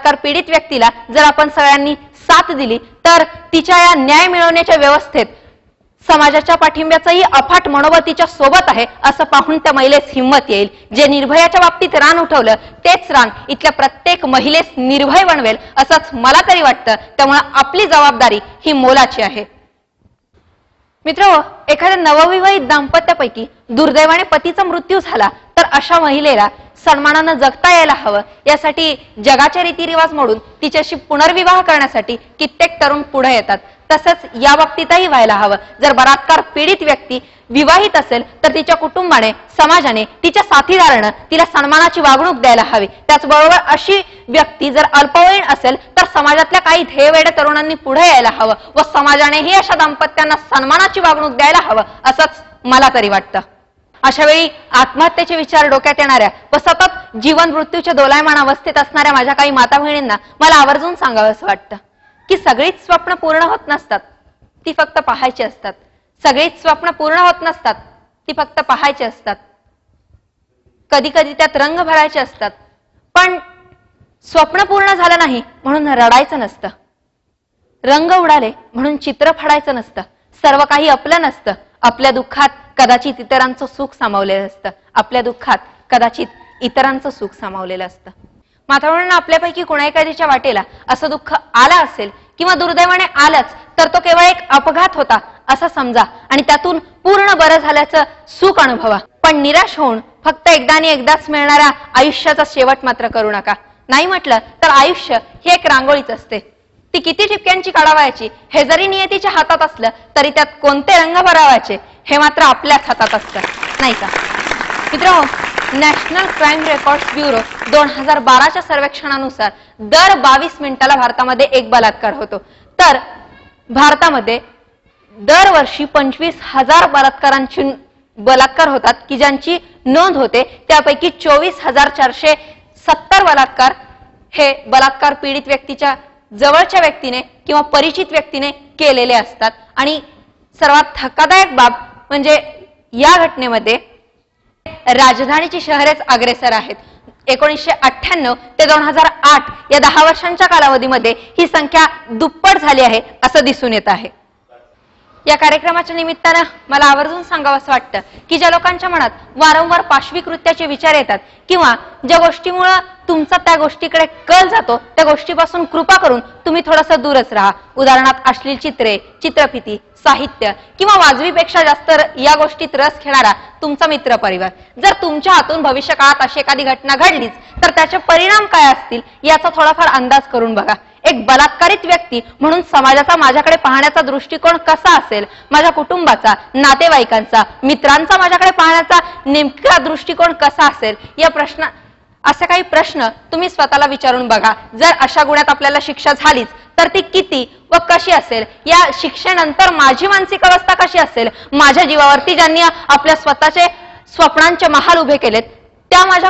बलात्कार पीडित व्यक्तीला जर आपण सगळ्यांनी साथ दिली तर तिच्या या न्याय मिळवण्याच्या व्यवस्थेत समाजाच्या पाठिंब्याचंही अफाट मनोबल तिच्या सोबत आहे असं पाहून त्या महिलेस हिंमत येईल. जे निर्भयाच्या बाबतीत रान उठवलं तेच रान इथल्या प्रत्येक महिलेस निर्भय बनवेल असंच मला तरी वाटतं. त्यामुळे आपली जबाबदारी ही मोलाची आहे. मित्र, एखाद्या नवविवाहित दाम्पत्यापैकी दुर्दैवाने पतीचा मृत्यू झाला तर अशा महिलेला सन्मानानं जगता यायला हवं. यासाठी जगाचे रीतिरिवाज मोडून तिच्याशी पुनर्विवाह करण्यासाठी कित्येक तरुण पुढे येतात. तसंच या बाबतीतही व्हायला हवं. जर बलात्कार पीडित व्यक्ती विवाहित असेल तर तिच्या कुटुंबाने, समाजाने, तिच्या साथीदारानं तिला सन्मानाची वागणूक द्यायला हवी. त्याचबरोबर अशी व्यक्ती जर अल्पवयीन असेल तर समाजातल्या काही ध्येयवेड्या तरुणांनी पुढे यायला हवं व समाजानेही अशा दाम्पत्यांना सन्मानाची वागणूक द्यायला हवं असंच मला तरी वाटतं. अशा वेळी आत्महत्येचे विचार डोक्यात येणाऱ्या व सतत जीवन मृत्यूच्या दोलायमान अवस्थेत असणाऱ्या माझ्या काही माता बहिणींना मला आवर्जून सांगावं असं वाटतं की सगळीच स्वप्न पूर्ण होत नसतात, ती फक्त पाहायची असतात. सगळीच स्वप्न पूर्ण होत नसतात, ती फक्त पाहायची असतात. कधी कधी त्यात रंग भरायचे असतात, पण स्वप्न पूर्ण झालं नाही म्हणून रडायचं नसतं. रंग उडाले म्हणून चित्र फाडायचं नसतं. सर्व काही आपलं नसतं. आपल्या दुःखात कदाचित इतरांचं सुख सामावलेलं असतं. आपल्या दुःखात कदाचित इतरांचं सुख सामावलेलं असतं. मातावळांना आपल्यापैकी कोणा एखाद्याच्या वाटेला असं दुःख आलं असेल किंवा दुर्दैवाने आलंच तर तो केवळ एक अपघात होता असं समजा आणि त्यातून पूर्ण बरं झाल्याचं सुख अनुभवा. पण निराश होऊन फक्त एकदा आणि एकदाच मिळणाऱ्या आयुष्याचा शेवट मात्र करू नका. नाही म्हटलं तर आयुष्य ही एक रांगोळीच असते. ती किती ठिपक्यांची काढावयाची हे जरी नियतीच्या हातात असलं तरी त्यात कोणते रंग भरावायचे हे मात्र आपल्याच हातात असतं, नाही का मित्रांनो? नॅशनल क्राईम रेकॉर्ड्स ब्युरो 2012च्या सर्वेक्षणानुसार दर 22 मिनिटाला भारतामध्ये एक बलात्कार होतो. तर भारतामध्ये दरवर्षी 25,000 बलात्कार होतात की ज्यांची नोंद होते. त्यापैकी 24,470 बलात्कार हे बलात्कार पीडित व्यक्तीच्या जवळच्या व्यक्तीने किंवा परिचित व्यक्तीने केलेले असतात. आणि सर्वात धक्कादायक बाब म्हणजे या घटनेमध्ये राजधानीची शहरेच अग्रेसर आहेत. 1998 ते 2008 या 10 वर्षांच्या कालावधीमध्ये ही संख्या दुप्पट झाली आहे असं दिसून येत आहे. या कार्यक्रमाच्या निमित्तानं मला आवर्जून सांगावं असं वाटतं की ज्या लोकांच्या मनात वारंवार पाशवी कृत्याचे विचार येतात किंवा ज्या गोष्टीमुळे तुमचा त्या गोष्टीकडे कल जातो त्या गोष्टीपासून कृपा करून तुम्ही थोडंसं दूरच राहा. उदाहरणार्थ अश्लील चित्रे, चित्रफिती, साहित्य किंवा वाजवीपेक्षा जास्त या गोष्टीत रस घेणारा तुमचा मित्र परिवार. जर तुमच्या हातून भविष्य काळात अशी एखादी घटना घडलीच तर त्याचे परिणाम काय असतील याचा थोडाफार अंदाज करून बघा. एक बलात्कारित व्यक्ती म्हणून समाजाचा माझ्याकडे पाहण्याचा दृष्टिकोन कसा असेल, माझ्या कुटुंबाचा, नातेवाईकांचा, मित्रांचा माझ्याकडे पाहण्याचा नेमका दृष्टिकोन कसा असेल या असे काही प्रश्न तुम्ही स्वतःला विचारून बघा. जर अशा गुन्ह्यात आपल्याला शिक्षा झालीच तर ती किती व कशी असेल, या शिक्षेनंतर माझी मानसिक अवस्था कशी असेल, माझ्या जीवावरती ज्यांनी आपल्या स्वतःचे स्वप्नांचे महाल उभे केलेत त्या माझ्या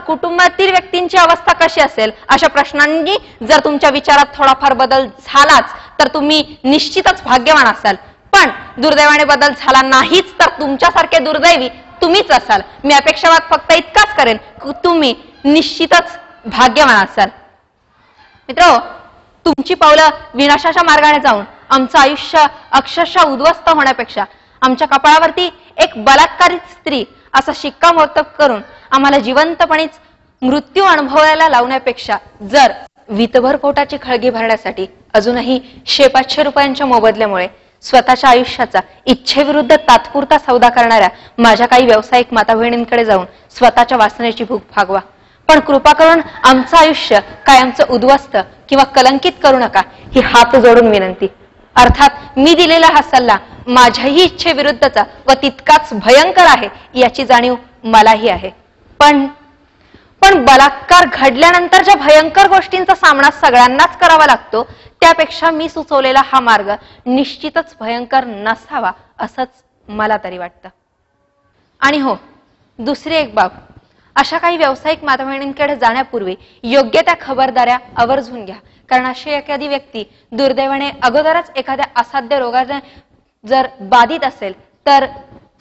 कुटुंबातील व्यक्तींची अवस्था कशी असेल. अशा प्रश्नांनी जर तुमच्या विचारात थोडाफार बदल झालाच तर तुम्ही निश्चितच भाग्यवान असाल. पण दुर्दैवाने बदल झाला नाहीच तर तुमच्यासारखे दुर्दैवी तुम्हीच असाल. मी अपेक्षावाद फक्त इतकाच करेन की तुम्ही निश्चितच भाग्यवान असाल. मित्र, तुमची पावलं विनाशाच्या मार्गाने जाऊन आमचं आयुष्य अक्षरशः उद्ध्वस्त होण्यापेक्षा आमच्या कपाळावरती एक बलात्कारित स्त्री असा शिक्कामोर्तब करून आम्हाला जिवंतपणेच मृत्यू अनुभवायला लावण्यापेक्षा जर वितभर पोटाची खळगी भरण्यासाठी अजूनही 100-500 रुपयांच्या मोबदल्यामुळे स्वतःच्या आयुष्याचा इच्छेविरुद्ध तात्पुरता सौदा करणाऱ्या माझ्या काही व्यावसायिक माता बहिणींकडे जाऊन स्वतःच्या वासनेची भूक भागवा. पण कृपा करून आमचं आयुष्य कायमचं उद्ध्वस्त किंवा कलंकित करू नका ही हात जोडून विनंती. अर्थात मी दिलेला हा सल्ला माझ्याही इच्छेविरुद्धचा व तितकाच भयंकर आहे याची जाणीव मलाही आहे. पण बलात्कार घडल्यानंतर ज्या भयंकर गोष्टींचा सामना सगळ्यांनाच करावा लागतो त्यापेक्षा मी सुचवलेला हा मार्ग निश्चितच भयंकर नसावा असंच मला तरी वाटतं. आणि हो, दुसरी एक बाब, अशा काही व्यावसायिक माता बहिणींकडे जाण्यापूर्वी योग्य त्या खबरदाऱ्या आवर्जून घ्या. कारण अशी एखादी व्यक्ती दुर्दैवाने अगोदरच एखाद्या असाध्य रोगाने जर बाधित असेल तर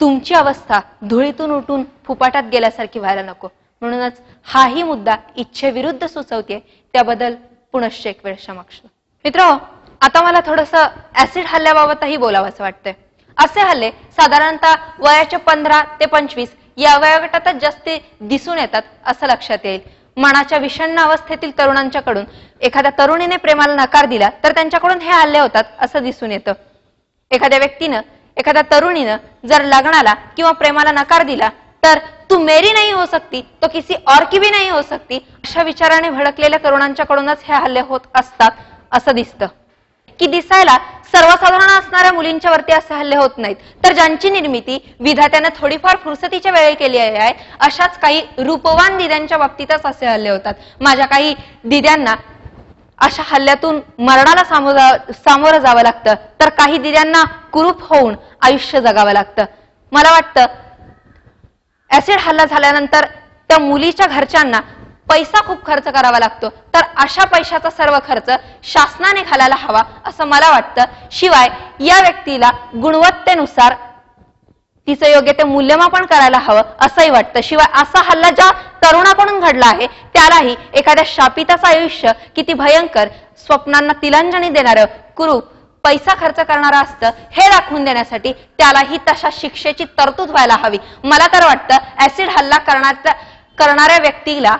तुमची अवस्था धुळीतून उठून फुपाटात गेल्यासारखी व्हायला नको. म्हणूनच हाही मुद्दा इच्छेविरुद्ध सुचवते, त्याबद्दल पुनश्च एक वेळ क्षमाक्षण. मित्रांनो, आता मला थोडंसं ऍसिड हल्ल्याबाबतही बोलावंसं वाटतंय. असे हल्ले साधारणतः वयाच्या 15 ते 25 या वयोगटातच जास्त दिसून येतात असं लक्षात येईल. मनाच्या विषण्ण अवस्थेतील तरुणांच्याकडून एखाद्या तरुणीने प्रेमाला नकार दिला तर त्यांच्याकडून हे हल्ले होतात असं दिसून येतं. एखाद्या तरुणीनं जर लग्नाला किंवा प्रेमाला नकार दिला तर तू मेरी नहीं हो सकती तो किसी और की भी नहीं हो सकती, अशा विचाराने भडकलेल्या तरुणांच्याकडूनच हे हल्ले होत असतात असं दिसतं. की दिसायला सर्वसाधारण असणाऱ्या मुलींच्या वरती असे हल्ले होत नाहीत, तर ज्यांची निर्मिती विधात्याने थोडीफार फुरसतीच्या वेळी केली आहे अशाच काही रूपवान दिद्यांच्या बाबतीतच असे हल्ले होतात. माझ्या काही दिद्यांना अशा हल्ल्यातून मरणाला सामोरं जावं लागतं, तर काही दिद्यांना कुरूप होऊन आयुष्य जगावं लागतं. मला वाटतं ऍसिड हल्ला झाल्यानंतर त्या मुलीच्या घरच्यांना पैसा खूप खर्च करावा लागतो, तर अशा पैशाचा सर्व खर्च शासनाने घालायला हवा असं मला वाटतं. शिवाय या व्यक्तीला गुणवत्तेनुसार तिचं योग्य ते मूल्यमापन करायला हवं असंही वाटतं. शिवाय असा हल्ला ज्या तरुणाकडून घडला आहे त्यालाही एखाद्या शापिताचं आयुष्य किती भयंकर, स्वप्नांना तिलांजली देणारं, कुरूप, पैसा खर्च करणारा असतं हे दाखवून देण्यासाठी त्यालाही तशा शिक्षेची तरतूद व्हायला हवी. मला तर वाटतं ऍसिड हल्ला करणाऱ्या व्यक्तीला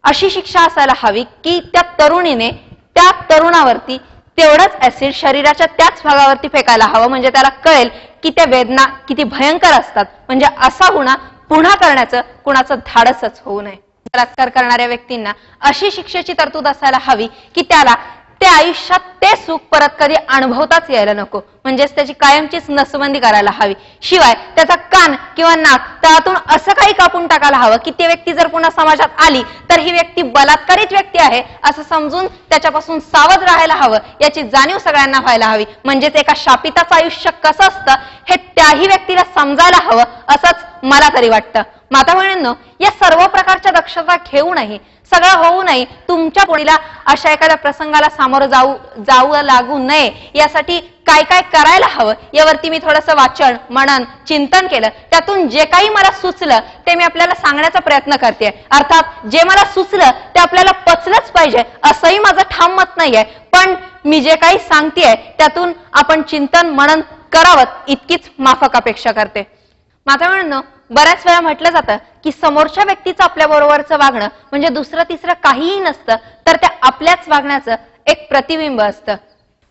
अशी शिक्षा असायला हवी की त्या तरुणीने त्या तरुणावरती तेवढंच ऍसिड शरीराच्या त्याच भागावरती फेकायला हवं, म्हणजे त्याला कळेल की त्या वेदना किती भयंकर असतात, म्हणजे असा गुन्हा पुन्हा करण्याचं कुणाचं धाडसच होऊ नये. बलात्कार करणाऱ्या व्यक्तींना अशी शिक्षेची तरतूद असायला हवी की त्याला ते आयुष्यात ते सुख परत कधी अनुभवताच यायला नको, म्हणजेच त्याची कायमचीच नसबंदी करायला हवी. शिवाय त्याचा कान किंवा नाक त्यातून असं काही कापून टाकायला हवं की ती व्यक्ती जर पुन्हा समाजात आली तर ही व्यक्ती बलात्कारित व्यक्ती आहे असं समजून त्याच्यापासून सावध राहायला हवं, याची जाणीव सगळ्यांना व्हायला हवी. म्हणजेच एका शापिताचं आयुष्य कसं असतं हे त्याही व्यक्तीला समजायला हवं असंच मला तरी वाटतं. माता बहिणींनो, या सर्व प्रकारच्या दक्षता घेऊनही, सगळं होऊनही तुमच्या मुलीला अशा एखाद्या प्रसंगाला सामोरं जाऊ लागू नये यासाठी काय काय करायला हवं यावरती मी थोडंसं वाचन, मनन, चिंतन केलं. त्यातून जे काही मला सुचलं ते मी आपल्याला सांगण्याचा प्रयत्न करते. अर्थात जे मला सुचलं ते आपल्याला पचलंच पाहिजे असंही माझं ठाम मत नाहीये, पण मी जे काही सांगतेय त्यातून आपण चिंतन, मनन करावं इतकीच माफक अपेक्षा करते. माता बहिणींनो, बऱ्याच वेळा म्हटलं जातं की समोरच्या व्यक्तीचं आपल्या बरोबरचं वागणं म्हणजे दुसरं तिसरं काहीही नसतं, तर त्या आपल्याच वागण्याचं एक प्रतिबिंब असतं.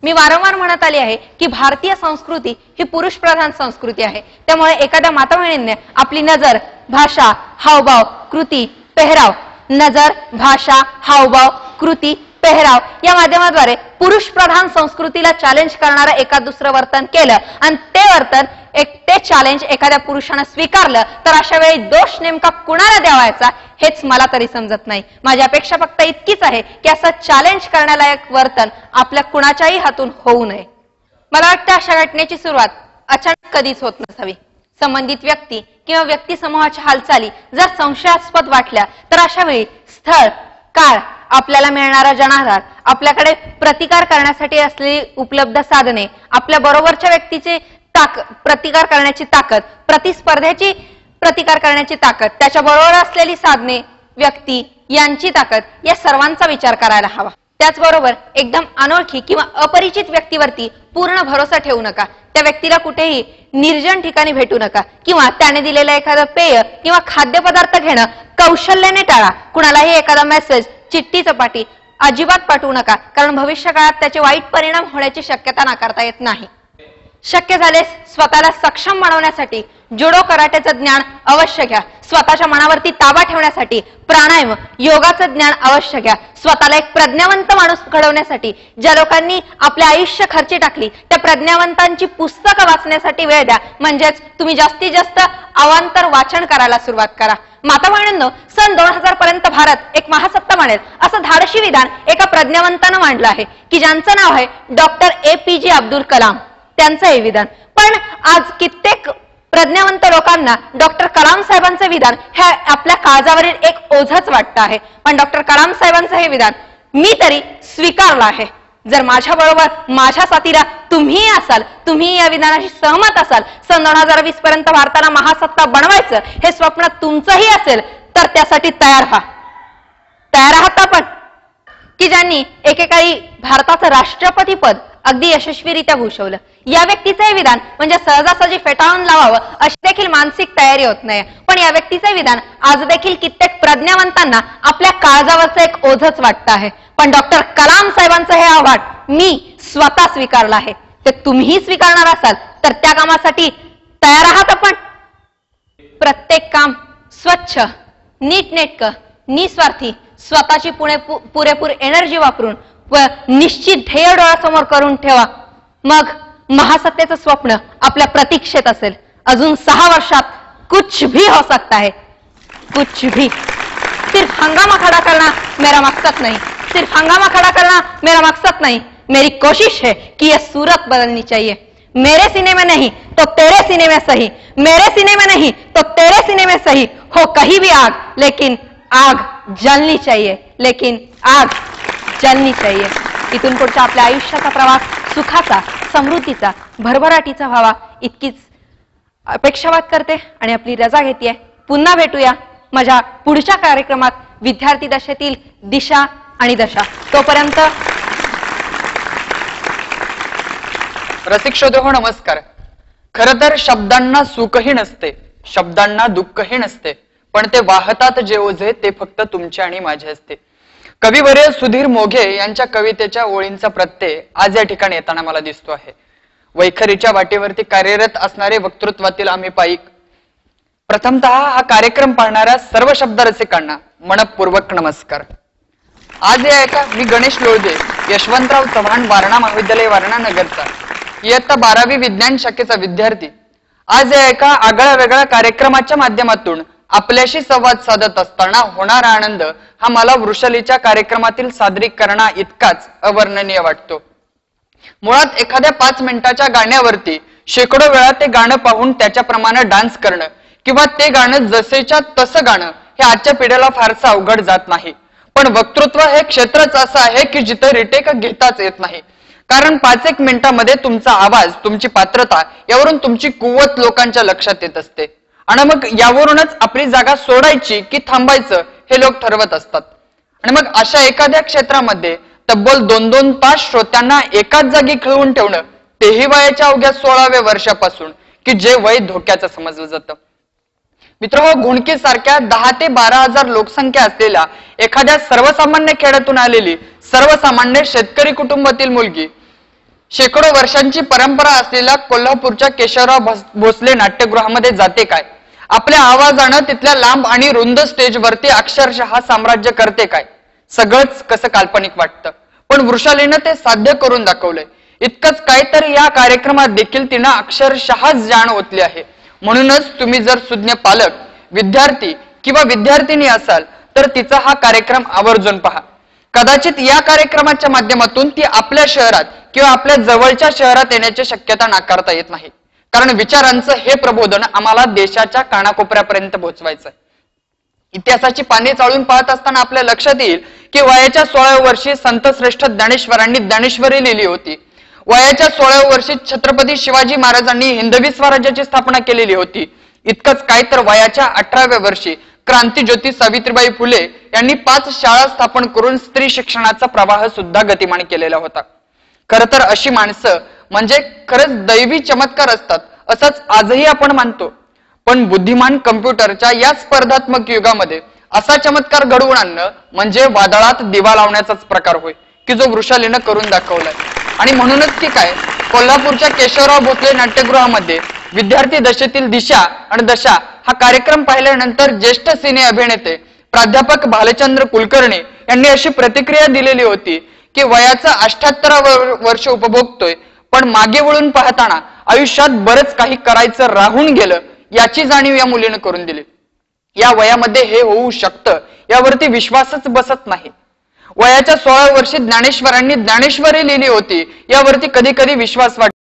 मी वारंवार म्हणत आली आहे की भारतीय संस्कृती ही पुरुष प्रधान संस्कृती आहे. त्यामुळे एखाद्या माता बहिणींनी आपली नजर, भाषा, हावभाव, कृती, पेहराव, नजर, भाषा, हावभाव, कृती, पेहराव या माध्यमाद्वारे पुरुष प्रधान संस्कृतीला चॅलेंज करणारं एका दुसरं वर्तन केलं आणि ते चॅलेंज एखाद्या पुरुषानं स्वीकारलं तर अशा वेळी दोष नेमका कुणाला द्यावायचा हेच मला तरी समजत नाही. माझी अपेक्षा फक्त इतकीच आहे की असं चॅलेंज करण्यालायक वर्तन आपल्या कुणाच्याही हातून होऊ नये. मला वाटतं अशा घटनेची सुरुवात अचानक कधीच होत नसावी. संबंधित व्यक्ती किंवा व्यक्ती समूहाच्या हालचाली जर संशयास्पद वाटल्या तर अशा वेळी स्थळ, काळ, आपल्याला मिळणारा जनाधार, आपल्याकडे प्रतिकार करण्यासाठी असलेली उपलब्ध साधने, आपल्या बरोबरच्या व्यक्तीचे प्रतिकार करण्याची ताकद, प्रतिस्पर्ध्याची प्रतिकार करण्याची ताकद, त्याच्याबरोबर असलेली साधने, व्यक्ती यांची ताकद, या सर्वांचा विचार करायला हवा. त्याचबरोबर एकदम अनोळखी किंवा अपरिचित व्यक्तीवरती पूर्ण भरोसा ठेवू नका. त्या व्यक्तीला कुठेही निर्जन ठिकाणी भेटू नका किंवा त्याने दिलेलं एखादं पेय किंवा खाद्यपदार्थ घेणं कौशल्याने टाळा. कुणालाही एखादा मेसेज, चिठ्ठी, चपाटी अजिबात पाठवू नका, कारण भविष्य काळात त्याचे वाईट परिणाम होण्याची शक्यता नाकारता येत नाही. शक्य झालेस स्वतःला सक्षम बनवण्यासाठी जुडो, कराटेचं ज्ञान अवश्य घ्या. स्वतःच्या मनावरती ताबा ठेवण्यासाठी प्राणायाम, योगाचं ज्ञान अवश्य घ्या. स्वतःला एक प्रज्ञावंत माणूस घडवण्यासाठी ज्या लोकांनी आपले आयुष्य खर्ची टाकली त्या प्रज्ञावंतांची पुस्तकं वाचण्यासाठी वेळ द्या. म्हणजेच तुम्ही जास्तीत जास्त अवांतर वाचन करायला सुरुवात करा. माता बहिणींनो, सन 2000 पर्यंत भारत एक महासत्ता मानेल असं धाडशी विधान एका प्रज्ञावंतानं मांडलं आहे की ज्यांचं नाव आहे डॉक्टर APJ अब्दुल कलाम. त्यांचं हे विधान, पण आज कित्येक प्रज्ञावंत लोकांना डॉक्टर कलाम साहेबांचं विधान हे आपल्या काळजावरील एक ओझच वाटतं आहे. पण डॉक्टर कलाम साहेबांचं हे विधान मी तरी स्वीकारलं आहे. जर माझ्या बरोबर माझ्या साथीला तुम्ही असाल, तुम्ही या विधानाशी सहमत असाल, सन 2020 पर्यंत भारताला महासत्ता बनवायचं हे स्वप्न तुमचंही असेल तर त्यासाठी तयार व्हा. तयार आहात आपण की ज्यांनी एकेकाळी भारताचं राष्ट्रपती पद अगदी यशस्वीरित्या भूषवलं. या व्यक्तीचे विधान म्हणजे सहजासहजी फेटाळून लावावं अशी देखील मानसिक तयारी होत नाही. पण या व्यक्तीचे विधान आज देखील कित्येक प्रज्ञावंतांना आपल्या काळजावरचं एक ओझच वाटतं आहे. पण डॉक्टर कलाम साहेबांचं हे आव्हान मी स्वतः स्वीकारलं आहे. ते तुम्हीही स्वीकारणार असाल तर त्या कामासाठी तयार आहात आपण. प्रत्येक काम स्वच्छ, नीटनेटकं, निस्वार्थी, स्वतःची पुरेपूर एनर्जी वापरून व निश्चित ध्येय डोळ्यासमोर करून ठेवा. मग महासत्तेचं स्वप्न आपल्या प्रतीक्षेत असेल. अजून 6 वर्षात कुछ भी हो सकता है, कुछ भी. सिर्फ हंगामा खड़ा करना मेरा मकसद नहीं, सिर्फ हंगामा खड़ा करना मेरा मकसद नहीं. मेरी कोशिश है कि यह सूरत बदलनी चाहिए. मेरे सीने में नहीं तो तेरे सीने में सही, मेरे सीने में नहीं तो तेरे सीने में सही. हो कहीं भी आग, लेकिन आग जलनी चाहिए, लेकिन आग जलनी चाहिए. इथून पुढच्या आपल्या आयुष्याचा प्रवास सुखाचा, समृद्धीचा, भरभराटीचा व्हावा इतकीच अपेक्षावाद करते आणि आपली रजा घेते. पुन्हा भेटूया माझ्या पुढच्या कार्यक्रमात विद्यार्थी दशेतील दिशा आणि दशा. तोपर्यंत रसिक श्रोते हो, नमस्कार. खरं तर शब्दांना सुखही नसते, शब्दांना दुःखही नसते, पण ते वाहतात जे ओझे ते फक्त तुमचे आणि माझे असते. कविवर्य सुधीर मोघे यांच्या कवितेच्या ओळींचा प्रत्यय आज या ठिकाणी येताना मला दिसतो आहे. वैखरीच्या वाटेवरती कार्यरत असणारे वक्तृत्वातील आम्ही पाईक, प्रथमतः हा कार्यक्रम पाहणाऱ्या सर्व शब्द रसिकांना मनपूर्वक नमस्कार. आज या एका मी गणेश लोळदे, यशवंतराव चव्हाण वारणा महाविद्यालय वारणा नगरचा इयत्ता 12वी विज्ञान शाखेचा विद्यार्थी आज या एका आगळ्या वेगळ्या कार्यक्रमाच्या माध्यमातून आपल्याशी संवाद साधत असताना होणारा आनंद हा मला वृषलीच्या कार्यक्रमातील सादरीकरणा इतकाच अवर्णनीय वाटतो. मुळात एखाद्या 5 मिनिटाच्या गाण्यावरती शेकडो वेळा ते गाणं पाहून त्याच्याप्रमाणे डान्स करणं किंवा ते गाणं जसेच्या तसं गाणं हे आजच्या पिढीला फारसं अवघड जात नाही. पण वक्तृत्व हे क्षेत्रच असं आहे की जिथे रिटेक घेताच येत नाही. कारण 5-1 मिनिटांमध्ये तुमचा आवाज, तुमची पात्रता यावरून तुमची कुवत लोकांच्या लक्षात येत असते. आणि मग यावरूनच आपली जागा सोडायची की थांबायचं हे लोक ठरवत असतात. आणि मग अशा एखाद्या क्षेत्रामध्ये तब्बल 2-2 तास श्रोत्यांना एकाच जागी खिळवून ठेवणं, तेही वयाच्या अवघ्या 16व्या वर्षापासून, की जे वय धोक्याचं समजलं जातं. मित्र, घुणकी सारख्या 10 ते 12 हजार लोकसंख्या असलेल्या एखाद्या सर्वसामान्य खेड्यातून आलेली सर्वसामान्य शेतकरी कुटुंबातील मुलगी, शेकडो वर्षांची परंपरा असलेल्या कोल्हापूरच्या केशवराव भोसले नाट्यगृहामध्ये जाते काय? आपल्या आवाजानं तिथल्या लांब आणि रुंद स्टेजवरती अक्षरशः साम्राज्य करते काय? सगळंच कसं काल्पनिक वाटतं, पण वृषालीनं ते साध्य करून दाखवलंय. इतकंच काय तर या कार्यक्रमात देखील तिनं अक्षरशः जाण ओतली आहे. म्हणूनच तुम्ही जर सुज्ञ पालक, विद्यार्थी किंवा विद्यार्थिनी असाल तर तिचा हा कार्यक्रम आवर्जून पहा. कदाचित या कार्यक्रमाच्या माध्यमातून ती आपल्या शहरात किंवा आपल्या जवळच्या शहरात येण्याची शक्यता नाकारता येत नाही. कारण विचारांचं हे प्रबोधन आम्हाला देशाच्या कानाकोपऱ्यापर्यंत पोहोचवायचं आहे. इतिहासाची पाने चाळून पाहत असताना आपल्या लक्षात येईल की वयाच्या 16व्या वर्षी संतश्रेष्ठ ज्ञानेश्वरांनी ज्ञानेश्वरी लिहिली होती. वयाच्या 16व्या वर्षी छत्रपती शिवाजी महाराजांनी हिंदवी स्वराज्याची स्थापना केलेली होती. इतकंच काय तर वयाच्या 18व्या वर्षी क्रांतिज्योती सावित्रीबाई फुले यांनी 5 शाळा स्थापन करून स्त्री शिक्षणाचा प्रवाह सुद्धा गतिमान केलेला होता. खर तर अशी माणसं म्हणजे खरंच दैवी चमत्कार असतात असंच आजही आपण मानतो. पण बुद्धिमान कम्प्युटरच्या या स्पर्धात्मक युगामध्ये असा चमत्कार घडवून आणणं म्हणजे वादळात दिवा लावण्याचाच प्रकार होय, की जो वृषालीनं करून दाखवलाय. आणि म्हणूनच की काय, कोल्हापूरच्या केशवराव भोसले नाट्यगृहामध्ये विद्यार्थी दशेतील दिशा आणि दशा हा कार्यक्रम पाहिल्यानंतर ज्येष्ठ सिने अभिनेते प्राध्यापक भालचंद्र कुलकर्णी यांनी अशी प्रतिक्रिया दिलेली होती की वयाचं 78वं वर्ष उपभोगतोय, पण मागे वळून पाहताना आयुष्यात बरंच काही करायचं राहून गेलं याची जाणीव या मुलीनं करून दिली. या वयामध्ये हे होऊ शकतं यावरती विश्वासच बसत नाही. वयाच्या 16व्या वर्षी ज्ञानेश्वरांनी ज्ञानेश्वरी लिहिली होती यावरती कधी कधी विश्वास वाटतो.